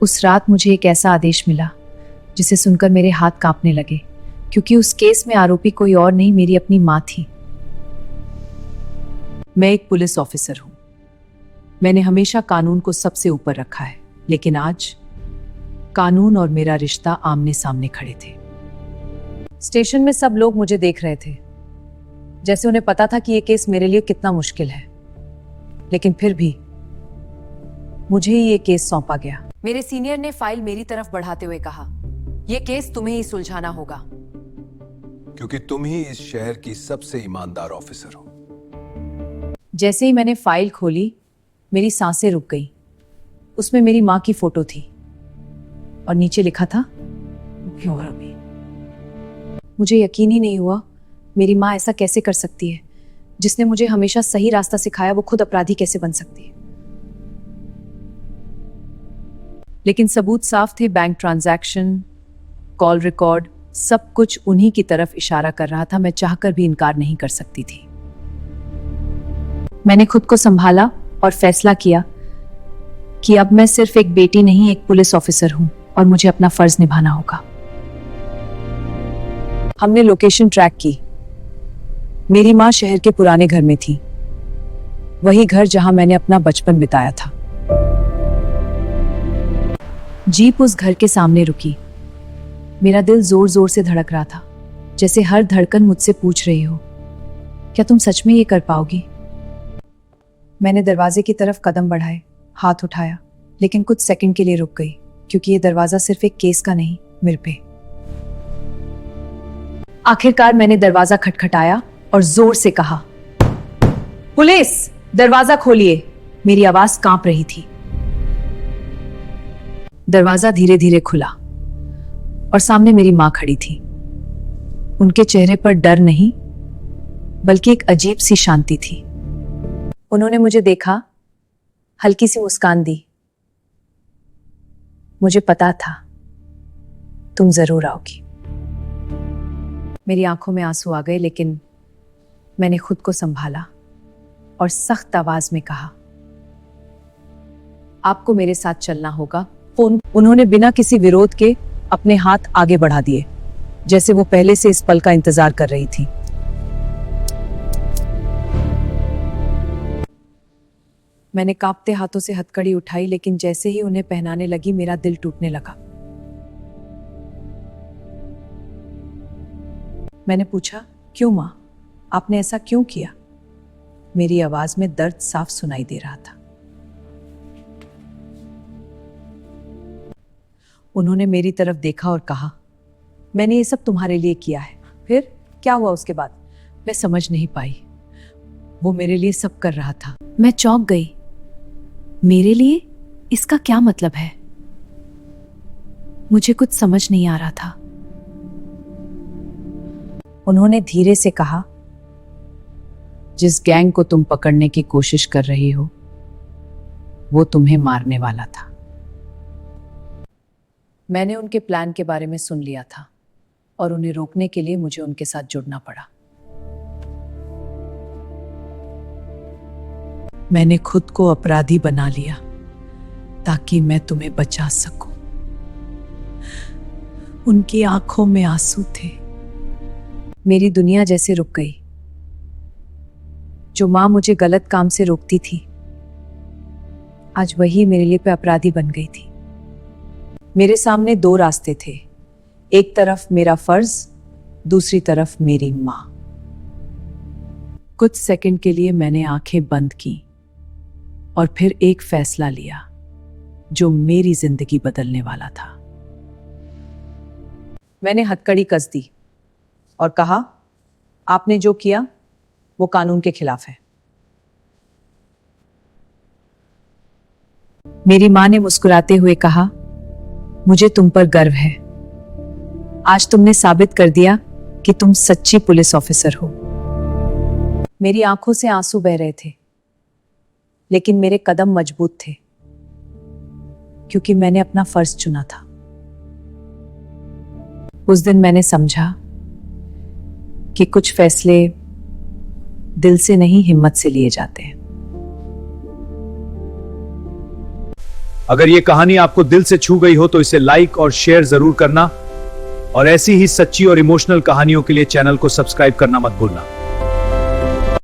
उस रात मुझे एक ऐसा आदेश मिला जिसे सुनकर मेरे हाथ कांपने लगे, क्योंकि उस केस में आरोपी कोई और नहीं, मेरी अपनी मां थी। मैं एक पुलिस ऑफिसर हूं। मैंने हमेशा कानून को सबसे ऊपर रखा है, लेकिन आज कानून और मेरा रिश्ता आमने सामने खड़े थे। स्टेशन में सब लोग मुझे देख रहे थे, जैसे उन्हें पता था कि यह केस मेरे लिए कितना मुश्किल है। लेकिन फिर भी मुझे ही ये केस सौंपा गया। मेरे सीनियर ने फाइल मेरी तरफ बढ़ाते हुए कहा, यह केस तुम्हें ही सुलझाना होगा, क्योंकि तुम ही इस शहर की सबसे ईमानदार ऑफिसर हो। जैसे ही मैंने फाइल खोली, मेरी सांसें रुक गई। उसमें मेरी मां की फोटो थी और नीचे लिखा था, मुझे यकीन ही नहीं हुआ, मेरी मां ऐसा कैसे कर सकती है? जिसने मुझे हमेशा सही रास्ता सिखाया, वो खुद अपराधी कैसे बन सकती है? लेकिन सबूत साफ थे। बैंक ट्रांजैक्शन, कॉल रिकॉर्ड, सब कुछ उन्हीं की तरफ इशारा कर रहा था। मैं चाहकर भी इनकार नहीं कर सकती थी। मैंने खुद को संभाला और फैसला किया कि अब मैं सिर्फ एक बेटी नहीं, एक पुलिस ऑफिसर हूं और मुझे अपना फर्ज निभाना होगा। हमने लोकेशन ट्रैक की। मेरी मां शहर के पुराने घर में थी, वही घर जहां मैंने अपना बचपन बिताया था। जीप उस घर के सामने रुकी। मेरा दिल जोर जोर से धड़क रहा था, जैसे हर धड़कन मुझसे पूछ रही हो, क्या तुम सच में ये कर पाओगी? मैंने दरवाजे की तरफ कदम बढ़ाए, हाथ उठाया, लेकिन कुछ सेकंड के लिए रुक गई, क्योंकि ये दरवाजा सिर्फ एक केस का नहीं, मेरे पे। आखिरकार मैंने दरवाजा खटखटाया और जोर से कहा, पुलिस, दरवाजा खोलिए। मेरी आवाज कांप रही थी। दरवाजा धीरे धीरे खुला और सामने मेरी मां खड़ी थी। उनके चेहरे पर डर नहीं, बल्कि एक अजीब सी शांति थी। उन्होंने मुझे देखा, हल्की सी मुस्कान दी। मुझे पता था तुम जरूर आओगी। मेरी आंखों में आंसू आ गए, लेकिन मैंने खुद को संभाला और सख्त आवाज में कहा, आपको मेरे साथ चलना होगा। उन्होंने बिना किसी विरोध के अपने हाथ आगे बढ़ा दिए, जैसे वो पहले से इस पल का इंतजार कर रही थी। मैंने कांपते हाथों से हथकड़ी उठाई, लेकिन जैसे ही उन्हें पहनाने लगी, मेरा दिल टूटने लगा। मैंने पूछा, क्यों मां, आपने ऐसा क्यों किया? मेरी आवाज में दर्द साफ सुनाई दे रहा था। उन्होंने मेरी तरफ देखा और कहा, मैंने ये सब तुम्हारे लिए किया है। फिर क्या हुआ उसके बाद? मैं समझ नहीं पाई। वो मेरे लिए सब कर रहा था। मैं चौंक गई। मेरे लिए? इसका क्या मतलब है? मुझे कुछ समझ नहीं आ रहा था। उन्होंने धीरे से कहा, जिस गैंग को तुम पकड़ने की कोशिश कर रही हो, वो तुम्हें मारने वाला था। मैंने उनके प्लान के बारे में सुन लिया था और उन्हें रोकने के लिए मुझे उनके साथ जुड़ना पड़ा। मैंने खुद को अपराधी बना लिया ताकि मैं तुम्हें बचा सकूं। उनकी आंखों में आंसू थे। मेरी दुनिया जैसे रुक गई। जो मां मुझे गलत काम से रोकती थी, आज वही मेरे लिए अपराधी बन गई थी। मेरे सामने दो रास्ते थे, एक तरफ मेरा फर्ज, दूसरी तरफ मेरी मां। कुछ सेकंड के लिए मैंने आंखें बंद की और फिर एक फैसला लिया जो मेरी जिंदगी बदलने वाला था। मैंने हथकड़ी कस दी और कहा, आपने जो किया वो कानून के खिलाफ है। मेरी मां ने मुस्कुराते हुए कहा, मुझे तुम पर गर्व है। आज तुमने साबित कर दिया कि तुम सच्ची पुलिस ऑफिसर हो। मेरी आंखों से आंसू बह रहे थे, लेकिन मेरे कदम मजबूत थे, क्योंकि मैंने अपना फर्ज चुना था। उस दिन मैंने समझा कि कुछ फैसले दिल से नहीं, हिम्मत से लिए जाते हैं। अगर ये कहानी आपको दिल से छू गई हो तो इसे लाइक और शेयर जरूर करना, और ऐसी ही सच्ची और इमोशनल कहानियों के लिए चैनल को सब्सक्राइब करना मत भूलना।